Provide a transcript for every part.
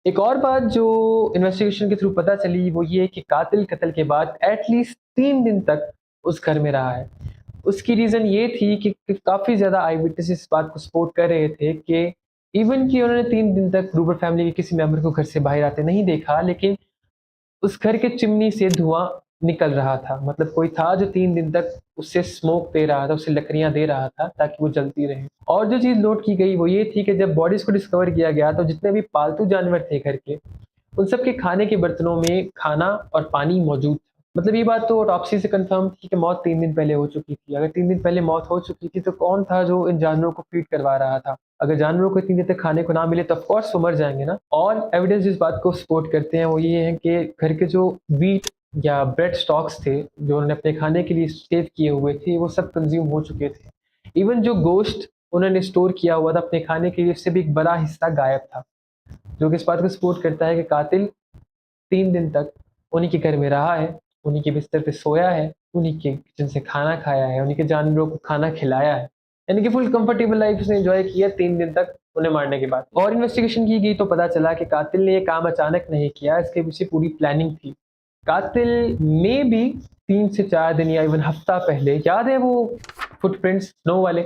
एक और बात जो इन्वेस्टिगेशन के थ्रू पता चली वो ये कि कातिल कत्ल के बाद एटलीस्ट 3 दिन तक उस घर में रहा है। उसकी रीज़न ये थी कि काफ़ी ज़्यादा आई विटनेस इस बात को सपोर्ट कर रहे थे कि इवन कि उन्होंने 3 दिन तक रूबर फैमिली के किसी मेंबर को घर से बाहर आते नहीं देखा, लेकिन उस घर के चिमनी से धुआँ निकल रहा था। मतलब कोई था जो 3 दिन तक उसे स्मोक दे रहा था, उसे लकड़ियाँ दे रहा था ताकि वो जलती रहें। और जो चीज़ नोट की गई वो ये थी कि जब बॉडीज़ को डिस्कवर किया गया तो जितने भी पालतू जानवर थे घर के, उन सब के खाने के बर्तनों में खाना और पानी मौजूद था। मतलब ये बात तो ऑटोप्सी से कन्फर्म थी कि मौत 3 दिन पहले हो चुकी थी। अगर 3 दिन पहले मौत हो चुकी थी तो कौन था जो इन जानवरों को फीड करवा रहा था? अगर जानवरों को इतनी देर तक खाने को ना मिले तो ऑफ कोर्स वो मर जाएँगे ना। और एविडेंस जिस बात को सपोर्ट करते हैं वो ये है कि घर के जो व्हीट या ब्रेड स्टॉक्स थे, जो उन्होंने अपने खाने के लिए सेव किए हुए थे, वो सब कंज़्यूम हो चुके थे। इवन जो गोश्त उन्होंने स्टोर किया हुआ था अपने खाने के लिए, उससे भी एक बड़ा हिस्सा गायब था। जो कि इस बात को सपोर्ट करता है कि कातिल 3 दिन तक उन्हीं के घर में रहा है, उन्हीं के बिस्तर पे सोया है, उन्हीं के किचन से खाना खाया है, उन्हीं के जानवरों को खाना खिलाया है। यानी कि फुल कंफर्टेबल लाइफ उसने एन्जॉय की है 3 दिन तक उन्हें मारने के बाद। और इन्वेस्टिगेशन की गई तो पता चला कि कातिल ने ये काम अचानक नहीं किया, इसके पीछे पूरी प्लानिंग थी। कातिल मेबी 3 से 4 दिन या इवन हफ्ता पहले, याद है वो फुटप्रिंट्स स्नो वाले?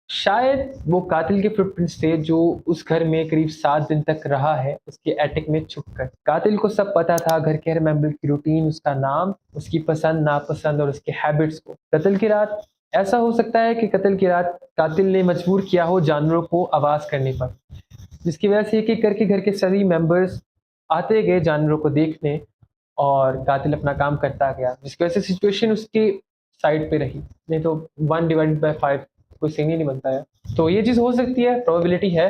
शायद वो कातिल के फुटप्रिंट्स थे जो उस घर में करीब 7 दिन तक रहा है, उसके एटिक में छुपकर। कातिल को सब पता था घर के हर मेंबर की रूटीन, उसका नाम, उसकी पसंद-नापसंद और उसके हैबिट्स को। कत्ल की रात ऐसा हो सकता है कि कत्ल की रात कातिल ने मजबूर किया हो जानवरों को आवाज़ करने पर, जिसकी वजह से एक-एक करके घर के सभी मेंबर्स आते गए जानवरों को देखने और कातिल अपना काम करता गया, जिसकी वजह से सिचुएशन उसके साइड पे रही। नहीं तो 1 डिवाइडेड बाय 5 कोई सीन ही नहीं बनता है। तो ये चीज़ हो सकती है, प्रोबेबिलिटी है।